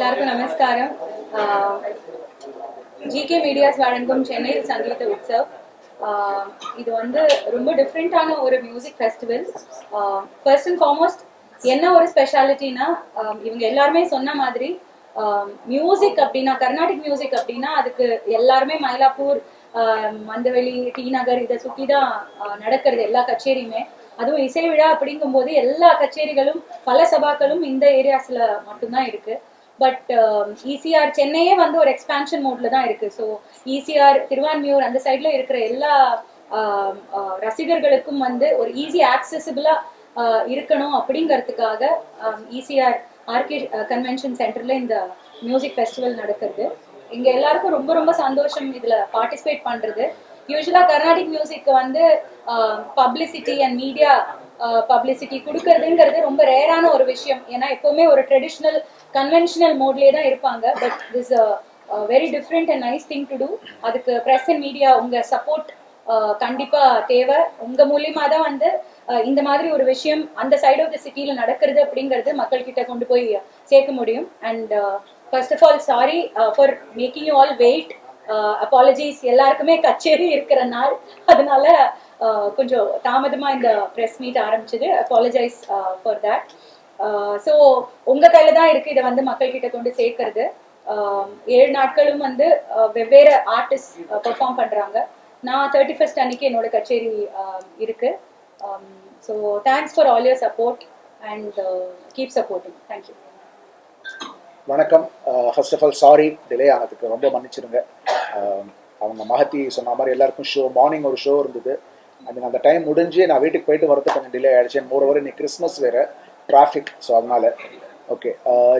எல்லாருக்கும் நமஸ்காரம். GK medias வழங்கும் சென்னை சங்கீத உற்சவ். இது வந்து ரொம்ப டிஃப்ரெண்டான ஒரு music festival. First and foremost என்ன ஒரு ஸ்பெஷாலிட்டினா, இவங்க எல்லாருமே சொன்ன மாதிரி மியூசிக் அப்படின்னா, கர்நாடிக் மியூசிக் அப்படின்னா அதுக்கு எல்லாருமே மயிலாப்பூர், மந்தவெளி, டி நகர் இதை சுற்றி தான் நடக்கிறது எல்லா கச்சேரியுமே. அதுவும் இசை விழா அப்படிங்கும் போது எல்லா கச்சேரிகளும் பல சபாக்களும் இந்த ஏரியாஸ்ல மட்டும்தான் இருக்கு. பட் இசிஆர் சென்னையே வந்து ஒரு எக்ஸ்பான்ஷன் மோட்ல தான் இருக்கு. ஸோ இசிஆர் திருவான்மியூர் அந்த சைட்ல இருக்கிற எல்லா ரசிகர்களுக்கும் வந்து ஒரு ஈஸி ஆக்சசிபிளா இருக்கணும் அப்படிங்கிறதுக்காக இசிஆர் ஆர்கே கன்வென்ஷன் சென்டர்ல இந்த மியூசிக் ஃபெஸ்டிவல் நடக்கிறது. இங்க எல்லாருக்கும் ரொம்ப ரொம்ப சந்தோஷம் இதுல பார்ட்டிசிபேட் பண்றது. யூஸ்வலா கர்நாடிக் மியூசிக் வந்து பப்ளிசிட்டி அண்ட் மீடியா பப்ளிசிட்டி கொடுக்கறதுங்கிறது ரொம்ப ரேரான ஒரு விஷயம். ஏன்னா எப்பவுமே ஒரு ட்ரெடிஷ்னல் கன்வென்ஷனல் மோட்லேயே தான் இருப்பாங்க. But this very different and nice thing to do. அதுக்கு ப்ரெஸ் அண்ட் மீடியா உங்க சப்போர்ட் கண்டிப்பா தேவை. உங்க மூலியமா தான் வந்து இந்த மாதிரி ஒரு விஷயம் அந்த சைட் ஆஃப் த சிட்டியில நடக்கிறது அப்படிங்கிறது மக்கள் கிட்ட கொண்டு போய் சேர்க்க முடியும். And first of all sorry for making you all wait. Apologies. எல்லாருக்குமே கச்சேரி இருக்கிற நாள், அதனால கொஞ்சம் தாமதமா இந்த ப்ரெஸ் மீட் ஆரம்பிச்சது. Apologise for that. ஸோ உங்க கையில தான் இருக்கு இதை வந்து மக்கள் கிட்ட கொண்டு சேர்க்கறது. 7 நாட்களும் வந்து வெவ்வேறு ஆர்டிஸ்ட் பெர்ஃபார்ம் பண்றாங்க. நான் 31st அன்னைக்கு என்னோட கச்சேரி இருக்கு. So thanks for all your support and keep supporting. Thank you. வணக்கம். First of all sorry delay ஆனதுக்கு, ரொம்ப மன்னிச்சிருங்க. அவங்க மகத்தி சொன்ன மாதிரி எல்லாருக்கும் ஷோ மார்னிங் ஒரு ஷோ இருந்தது. அந்த டைம் முடிஞ்சு நான் வீட்டுக்கு போயிட்டு வரது கொஞ்சம் டிலே ஆகிடுச்சு. மோரோவர் இன்னைக்கு கிறிஸ்மஸ் வேறு, டிராஃபிக். ஸோ அதனால் ஓகே.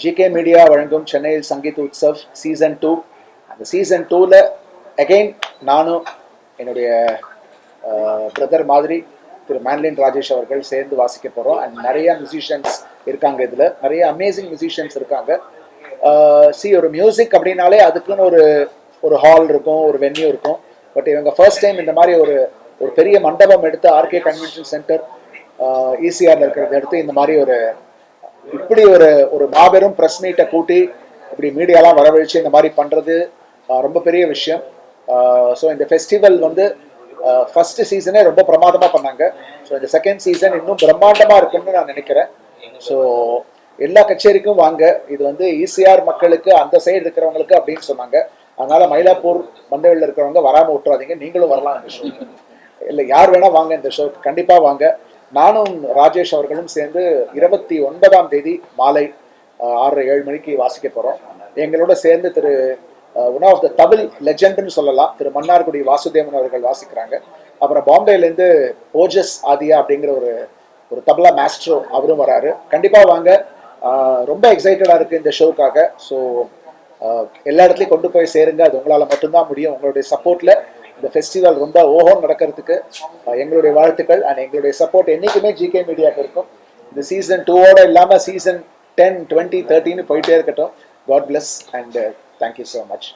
ஜிகே மீடியா வழங்கும் சென்னையில் சங்கீத் உற்சவ் சீசன் 2. அந்த சீசன் 2ல் அகெயின் நானும் என்னுடைய பிரதர் மாதிரி திரு மேன்லின் ராஜேஷ் அவர்கள் சேர்ந்து வாசிக்க போகிறோம். அண்ட் நிறைய மியூசிஷியன்ஸ் இருக்காங்க. இதில் நிறைய அமேசிங் மியூசிஷியன்ஸ் இருக்காங்க. ஒரு மியூசிக் அப்படின்னாலே அதுக்குன்னு ஒரு ஹால் இருக்கும், ஒரு வென்யூ இருக்கும். பட் இவங்க ஃபர்ஸ்ட் டைம் இந்த மாதிரி ஒரு பெரிய மண்டபம் எடுத்து ஆர்கே கன்வென்ஷன் சென்டர் இசிஆர்ல இருக்கிறத எடுத்து இந்த மாதிரி இப்படி ஒரு மாபெரும் ப்ரெஸ் மீட்டை கூட்டி இப்படி மீடியாலாம் வரவழைச்சு இந்த மாதிரி பண்ணுறது ரொம்ப பெரிய விஷயம். ஸோ இந்த ஃபெஸ்டிவல் வந்து ஃபர்ஸ்ட் சீசனே ரொம்ப பிரமாதமாக பண்ணாங்க. ஸோ இந்த செகண்ட் சீசன் இன்னும் பிரம்மாண்டமாக இருக்குன்னு நான் நினைக்கிறேன். ஸோ எல்லா கச்சேரிக்கும் வாங்க. இது வந்து இசிஆர் மக்களுக்கு, அந்த சைடு இருக்கிறவங்களுக்கு அப்படின்னு சொன்னாங்க. அதனால மயிலாப்பூர், மந்தவெளியில் இருக்கிறவங்க வராமல் விட்டுறாதீங்க. நீங்களும் வரலாம் இந்த ஷோ. இல்லை, யார் வேணா வாங்க இந்த ஷோக்கு, கண்டிப்பாக வாங்க. நானும் ராஜேஷ் அவர்களும் சேர்ந்து 29ஆம் தேதி மாலை 6-7 மணிக்கு வாசிக்க போகிறோம். எங்களோட சேர்ந்து திரு ஒன் ஆஃப் த தமிழ் லெஜெண்ட்னு சொல்லலாம், திரு மன்னார்குடி வாசுதேவன் அவர்கள் வாசிக்கிறாங்க. அப்புறம் பாம்பேலேருந்து ஓஜஸ் ஆதியா அப்படிங்கிற ஒரு தபலா மாஸ்ட்ரோ அவரும் வராரு. கண்டிப்பாக வாங்க. ரொம்ப எக்ஸைட்டடாக இருக்குது இந்த ஷோக்காக. ஸோ எல்லா இடத்துலையும் கொண்டு போய் சேருங்க. அது உங்களால் மட்டும்தான் முடியும். உங்களுடைய சப்போர்ட்டில் இந்த ஃபெஸ்டிவல் ரொம்ப ஓஹோன்னு நடக்கிறதுக்கு எங்களுடைய வாழ்த்துக்கள். அண்ட் எங்களுடைய சப்போர்ட் என்றைக்குமே ஜிகே மீடியாவுக்கு இருக்கும். இந்த சீசன் 2ஓட இல்லாமல் சீசன் 10, 20, 30 போயிட்டே இருக்கட்டும். God bless and thank you so much.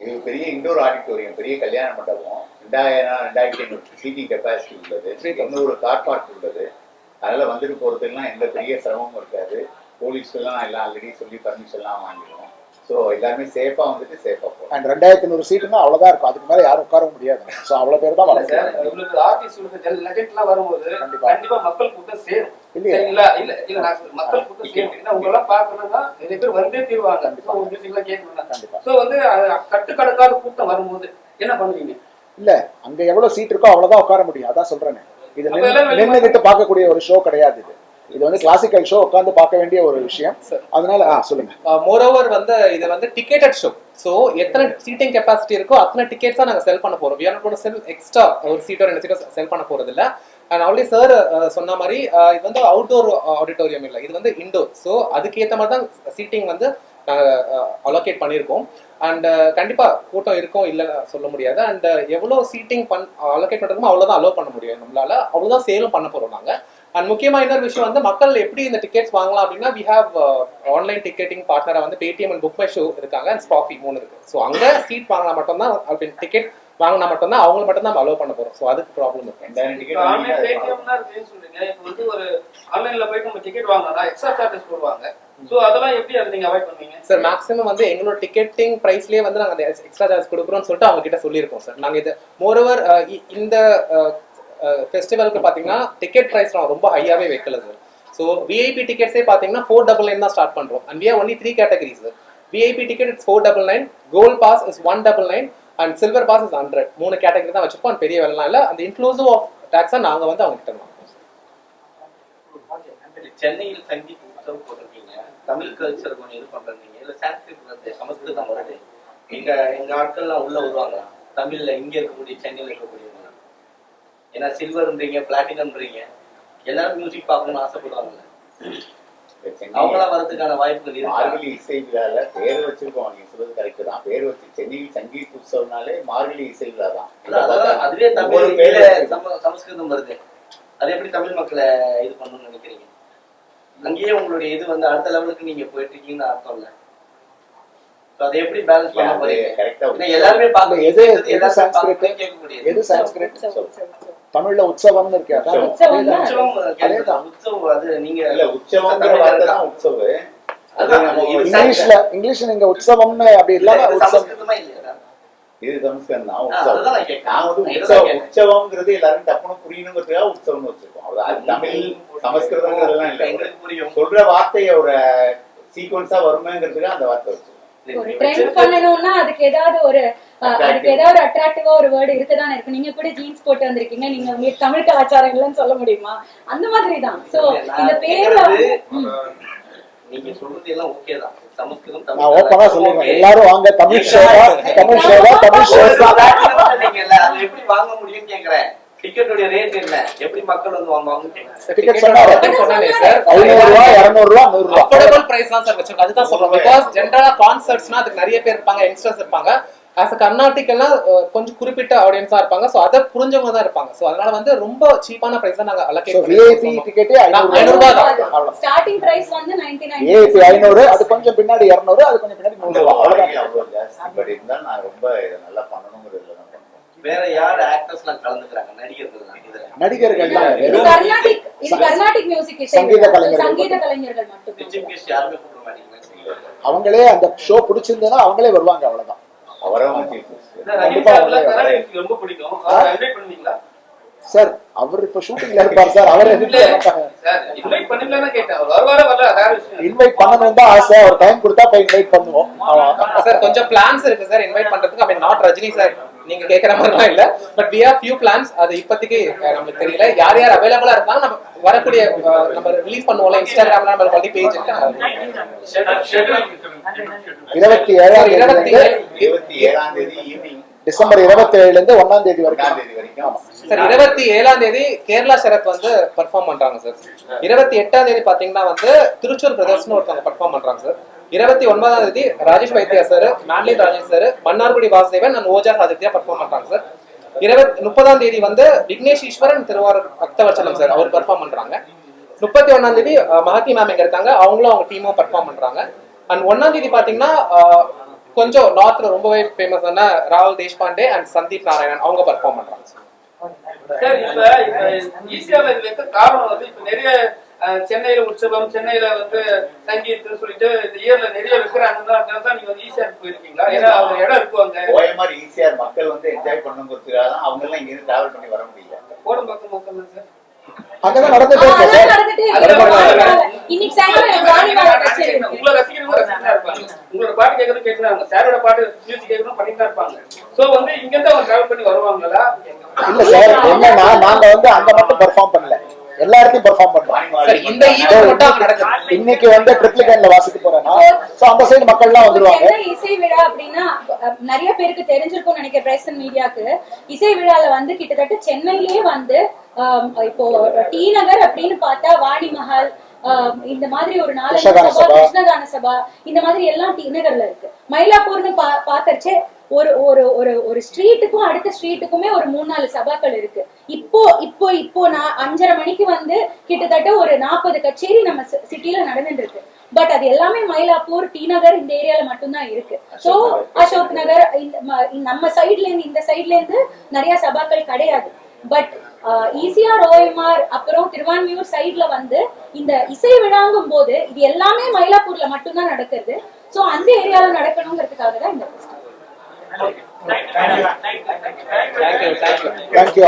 இது பெரிய இண்டோர் ஆடிட்டோரியம், பெரிய கல்யாண மண்டபம், 2500 சீட்டிங் கெப்பாசிட்டி உள்ளது, 300 கார் பார்க் உள்ளது. அதனால் வந்துட்டு போகிறதுக்கெல்லாம் எந்த பெரிய சிரமமும் இருக்காது. போலீஸ்க்கெல்லாம் எல்லாம் ஆல்ரெடி சொல்லி பர்மிஷன்லாம் வாங்கிடுவோம். ஸோ எல்லாருமே சேஃபாக வந்துட்டு சேஃபாக போகும். அண்ட் 2500 சீட்டுன்னா அவ்வளோதான் இருக்கும். அதுக்கு மேலே யாரும் உட்கார முடியாது. ஸோ அவ்வளோ பேர் தான் வராங்க. உங்களுக்கு ஆர்டிஸ்ட் லெஜெண்ட்லாம் வரும்போது கண்டிப்பாக மக்கள் கூட்டம் சேரும். இல்ல மக்கள் கூட்டம் சேரும். உங்களெல்லாம் பார்க்கணும்னா நிறைய பேர் வந்தே தீர்வாங்க. மியூசிக்லாம் கேட்கணும். ஸோ வந்து கட்டுக்கடக்காத கூட்டம் வரும்போது என்ன பண்ணுவீங்க? இல்லை, அங்கே எவ்வளோ சீட் இருக்கோ அவ்வளோதான் உட்கார முடியும். அதான் சொல்கிறேன். இது நின்றுகிட்டு பார்க்கக்கூடிய ஒரு ஷோ கிடையாது. இது வந்து கிளாசிக்கல் ஷோ, உட்காந்து பார்க்க வேண்டிய ஒரு விஷயம். அதனால சொல்லுங்க. மோரோவர் வந்து இது வந்து டிக்கெட்டட் ஷோ. ஸோ எத்தனை சீட்டிங் கெப்பாசிட்டி இருக்கோ அத்தனை டிக்கெட்ஸா நாங்கள் செல் பண்ண போறோம். We are not going to sell extra ஒரு சீட்டோ 2 சீட்டோ செல் பண்ண போறது இல்லை. அண்ட் ஆல்ரெடி சார் சொன்ன மாதிரி இது வந்து அவுட்டோர் ஆடிட்டோரியம் இல்லை, இது வந்து இண்டோர். ஸோ அதுக்கேற்ற மாதிரி தான் சீட்டிங் வந்து நாங்கள் அலோகேட் பண்ணியிருக்கோம். அண்ட் கண்டிப்பாக கூட்டம் இருக்கும், இல்லை சொல்ல முடியாது. அண்ட் எவ்வளோ சீட்டிங் அலோகேட் பண்ணுறதுமோ அவ்வளோதான் அலோவ் பண்ண முடியும் நம்மளால. அவ்வளோதான் சேலும் பண்ண போகிறோம் நாங்கள். அண்ட் முக்கியமாக இன்னொரு விஷயம் வந்து மக்கள் எப்படி இந்த டிக்கெட்ஸ் வாங்கலாம் அப்படின்னா, வி ஹேவ் ஆன்லைன் டிக்கெட்டிங் பார்ட்னராக வந்து Paytm and book my show இருக்காங்க. அண்ட் ஸ்டாஃபி 3 இருக்கு. ஸோ அங்கே சீட் வாங்கினா மட்டும்தான் டிக்கெட் வாங்கினா மட்டும்தான் அவங்களை மட்டும் தான் அலோவ் பண்ண போறோம். ஸோ அதுக்கு ப்ராப்ளம் இருக்கு. 2000 டிக்கெட் ஆன்லைன் பேடிஎம்னா இருக்குன்னு சொல்றீங்க. இப்போ வந்து ஒரு ஆன்லைன்ல போயிட்டு நம்ம டிக்கெட் வாங்கினா எக்ஸ்ட்ரா சார்ஜஸ் போடுவாங்க. சோ அதெல்லாம் எப்படி அதை நீங்க அவாய்ட் பண்ணுவீங்க? சார் மேக்ஸிமம் வந்து எங்களோட டிக்கெட்டிங் பிரைஸ்லயே வந்து நாங்க அந்த எக்ஸ்ட்ரா சார்ஜ் கொடுக்குறோம்னு சொல்லிட்டு அவங்க கிட்ட சொல்லியிருக்கோம் சார். நாங்க இது மோரோவர் இந்த ஃபெஸ்டிவலுக்கு பாத்தீங்கன்னா டிக்கெட் பிரைஸ் ரொம்ப ஹையாவே வைக்கல சார். ஸோ விஐபி டிக்கெட்ஸே பாத்தீங்கன்னா 499 தான் ஸ்டார்ட் பண்றோம். And we have only 3 categories sir. VIP ticket it's 499, gold pass is 199 and silver pass is 100. 3 category தான் வச்சிருப்போம். அந்த பெரிய விலைலாம் இல்ல. அந்த இன்க்ளூசிவ் ஆஃப் டாக்ஸா நாங்க வந்து அவங்க கிட்ட வாங்குவோம். சென்னையில் சங்கீத் உற்சவம் போட்டிருக்கீங்க, தமிழ் கல்ச்சர் கொஞ்சம் இது பண்றீங்க, இல்ல சான்ஸ்கிரிட் வருது, சமஸ்கிருதம் வருது. எங்க ஆட்கள்லாம் உள்ள வருவாங்க தமிழ்ல, இங்க இருக்கக்கூடிய சென்னையில இருக்கக்கூடியவங்க. ஏன்னா சில்வர்ன்றீங்க, பிளாட்டினம்ன்றீங்க, எல்லாரும் மியூசிக் பார்க்கணும்னு ஆசைப்படுவாங்கல்ல, அவங்களாம் வரதுக்கான வாய்ப்புகள் இருக்கு. மார்கழி இசை விழால பேர் வச்சிருக்கோம். நீங்க சொல்றது கரெக்ட் தான். பேர் வச்சு சென்னையில் சங்கீத் உற்சவம்னாலே மார்கழி இசை விழா தான். அதுவே தமிழ் சமஸ்கிருதம் வருது, அது எப்படி தமிழ் மக்களை இது பண்ணணும்னு நினைக்கிறீங்க? அங்கேயே உங்களுடைய இது வந்து அடுத்த லெவலுக்கு நீங்க போயிட்டு இருக்கீங்கன்னு அர்த்தம் இல்ல. அதை எப்படி பேலன்ஸ் பண்ண போறீங்க? கரெக்டா எல்லாருமே பாக்க எது சான்ஸ்கிரிட் தமிழ்ல உற்சவம்னு இருக்கு. உற்சவம் அது நீங்க இல்ல உற்சவம்ங்கிற வார்த்தை தான் உற்சவம். இங்கிலீஷ்ல நீங்க உற்சவம்னு அப்படி இல்லாம சமஸ்கிருதமா இல்லையா? இது சமஸ்கிருதம் தான் உற்சவம். நான் வந்து உற்சவம்ங்கிறது எல்லாரும் டப்புனு புரியணுங்கிறதுக்காக உற்சவம்னு வச்சிருக்கோம். அது தமிழ் சமஸ்கிருதம்ங்கிறதுலாம் இல்ல. எங்களுக்கு புரியும். சொல்ற வார்த்தையோட சீக்வன்ஸா வருமேங்கிறதுக்காக அந்த வார்த்தை வச்சிருக்கோம். ஒரு ட்ரெண்ட் பண்ணனும்னா அதுக்கு ஏதாவது ஒரு அட்ராக்டிவா ஒரு வேர்டு இருக்குதானே இருக்கு. நீங்க கூட ஜீன்ஸ் போட்டு வந்திருக்கீங்க, நீங்க உங்களுக்கு தமிழ் கலாச்சாரம் இல்லைன்னு சொல்ல முடியுமா? அந்த மாதிரி தான். சோ இந்த பேர்ல நீங்க சொல்றது எல்லாம் ஓகே தான். சமஸ்கிருதம் நான் ஓப்பனா சொல்லுங்க, எல்லாரும் வாங்க தமிழ் ஷோவா தமிழ் நீங்க அது எப்படி வாங்க முடியும்னு கேக்குறேன். டிக்கெட்டோட ரேட் என்ன, எப்படி மக்கள் வந்து வாங்குவாங்கன்னு கேக்குறேன். டிக்கெட் சொன்னாரு சார் 500 ரூபாய் 200 ரூபாய் 100 ரூபாய் அஃபோர்டபிள் பிரைஸ் தான் சார் வச்சிருக்கோம். அதுதான் சொல்றோம். பிகாஸ் ஜெனரலா கான்சர்ட்ஸ்னா அதுக்கு நிறைய பேர் இருப்பாங்க, யங்ஸ்டர்ஸ் இருப்பாங்க. ஆஸ் அ கர்நாடிக்லாம் கொஞ்சம் குறிப்பிட்ட ஆடியன்ஸா இருப்பாங்க. சோ அத புரிஞ்சவங்க தான் இருப்பாங்க. சோ அதனால வந்து ரொம்ப சீப்பான பிரைஸ் தான் நாங்க அலோகேட் பண்ணுவோம். விஐபி டிக்கெட் 500 ரூபாய் தான். ஸ்டார்டிங் பிரைஸ் வந்து 99. விஐபி 500, அது கொஞ்சம் பின்னாடி 200, அது கொஞ்சம் பின்னாடி 100 ரூபாய் அவ்வளவுதான். பட் இருந்தாலும் நான் ரொம்ப இதை நல்லா பண்ணணுங்கிறதுல தான் பண்ணுவோம். வேற யார் ஆக்டர்ஸ்லாம் கலந்துக்கிறாங்க? நடிகர்கள் இதுல நடிகர்கள் இது கர்நாடிக் மியூசிக் இசை சங்கீத கலைஞர்கள் மட்டும். பிஜிஎம் கெஸ்ட் யாருமே கூப்பிட மாட்டீங்க. அவங்களே அந்த ஷோ பிடிச்சிருந்தா அவங்களே வருவாங்க, அவ்வளவுதான். ரொம்ப பிடிக்கும். இன்வைட் பண்ணுவீங்களா சார்? அவர் இப்ப ஷூட்டிங்ல இருப்பார் சார். அவர் இன்வைட் பண்ணீங்களான்னு கேட்டேன். வருவாரா வரல அதான் விஷயம். இன்வைட் பண்ணணும் தான் ஆசை. ஒரு டைம் கொடுத்தா போய் இன்வைட் பண்ணுவோம். சார் கொஞ்சம் பிளான்ஸ் இருக்கு சார் இன்வைட் பண்றதுக்கு. ஐ மீன் நாட் ரஜினி சார் நீங்க கேக்குற மாதிரிலாம் இல்ல. But we have few plans. அது இப்போதைக்கு நமக்கு தெரியல. யார் யார் அவைலபிளா இருக்காங்க நம்ம வரக்கூடிய நம்ம ரிலீஸ் பண்ணுவோம்ல இன்ஸ்டாகிராம்ல நம்ம பள்ளி பேஜ் இருக்கு. 27ஆம் தேதி ஈவினிங், டிசம்பர் 27ல இருந்து 1ஆம் தேதி வரைக்கும் சார். 27ஆம் தேதி கேரளா சரத் வந்து பெர்ஃபார்ம் பண்றாங்க சார். 28ஆம் தேதி பாத்தீங்கன்னா வந்து திருச்சூர் பிரதர்ஸ்னு ஒருத்தவங்க பெர்ஃபார்ம் பண்றாங்க சார். 29ஆம் தேதி Rajesh Vaidya sir, mandolin Rajesh sir, Mannargudi Vasudevan and ஓஜா சாதித்யா பெர்ஃபார்ம் பண்றாங்க சார். 30ஆம் தேதி வந்து விக்னேஷ் ஈஸ்வரன் திருவாரூர் பக்தவச்சலம் சார் அவர் பெர்ஃபார்ம் பண்றாங்க. 31ஆம் தேதி மஹதி மேம் எங்க இருக்காங்க, அவங்களும் அவங்க டீமும் பெர்ஃபார்ம் பண்றாங்க. அண்ட் 1ஆம் தேதி பாத்தீங்கன்னா கொஞ்சம் நார்த்ல ரொம்பவே ஃபேமஸான ராகுல் தேஷ்பாண்டே அண்ட் சந்தீப் நாராயணன் அவங்க பெர்ஃபார்ம் பண்றாங்க சார். இப்ப ஈஸியால இது வைக்க காரணம் வந்து இப்ப நிறைய சென்னையில உற்சவம், சென்னையில வந்து சங்கீத் சொல்லிட்டு இந்த இயர்ல நிறைய வைக்கிறாங்கன்னா நீங்க வந்து ஈஸியா போயிருக்கீங்களா? ஏன்னா அவங்க இடம் இருக்குவாங்க. ஓஎம்ஆர் ஈஸியார் மக்கள் வந்து என்ஜாய் பண்ணணுங்கிறதுக்காக தான் அவங்க எல்லாம் இங்க இருந்து டிராவல் பண்ணி வர முடியல. கோடம் பக்கம் மக்கள் தான் சார் அங்கதான் நடந்துட்டே இருக்கு சார். இன்னைக்கு சாயங்காலம் வாலிபால் கச்சேரி இருக்கு. உங்களோட ரசிகர்கள் ரசிகனா இருப்பாங்க. உங்களோட பாட்டு கேட்கறது கேட்கறாங்க, சாரோட பாட்டு மியூசிக் கேட்கணும் பண்ணிட்டு தான் இருப்பாங்க. சோ வந்து இங்க இருந்து அவங்க டிராவல் பண்ணி வருவாங்களா? இல்ல சார், என்னன்னா நாங்க வந்து அங்க மட்டும் பெர்ஃபார்ம் பண்ணல, எல்லா இடத்தையும் பெர்ஃபார்ம் பண்றோம் சார். இந்த ஈவென்ட் மட்டும் நடக்குது. இன்னைக்கு வந்து ட்ரிப்ளிகேன்ல வாசிக்க போறேன்னா சோ அந்த சைடு மக்கள் எல்லாம் வந்துருவாங்க. இசை விழா அப்படின்னா நிறைய பேருக்கு தெரிஞ்சிருக்கும் நினைக்கிறேன். பிரஸ் அண்ட் மீடியாக்கு இசை விழால வந்து கிட்டத்தட்ட சென்னையிலேயே வந்து இப்போ டி நகர் அப்படின்னு பார்த்தா வாணி மஹால், இந்த மாதிரி ஒரு 4 சபா, கிருஷ்ணகான சபா, இந்த மாதிரி எல்லாம் டி நகர்ல இருக்கு. மயிலாப்பூர்னு பாத்தச்சே ஒரு ஒரு ஒரு ஒரு ஸ்ட்ரீட்டுக்கும் அடுத்த ஸ்ட்ரீட்டுக்குமே ஒரு 3-4 சபாக்கள் இருக்கு. இப்போ நான் 5:30 மணிக்கு வந்து கிட்டத்தட்ட ஒரு 40 கச்சேரி நம்ம சிட்டில நடந்துட்டு இருக்கு. பட் அது எல்லாமே மயிலாப்பூர், டி நகர் இந்த ஏரியால மட்டும்தான் இருக்கு. சோ அசோக் நகர் நம்ம சைட்ல இருந்து, இந்த சைட்ல இருந்து நிறைய சபாக்கள் கிடையாது. பட் ஈசிஆர், ஓஎம்ஆர், அப்புறம் திருவான்மியூர் சைட்ல வந்து இந்த இசை விழாங்கும் போது இது எல்லாமே மயிலாப்பூர்ல மட்டும்தான் நடக்குது. சோ அந்த ஏரியால நடக்கணுங்கிறதுக்காக தான் இந்த தேங்க்யூ.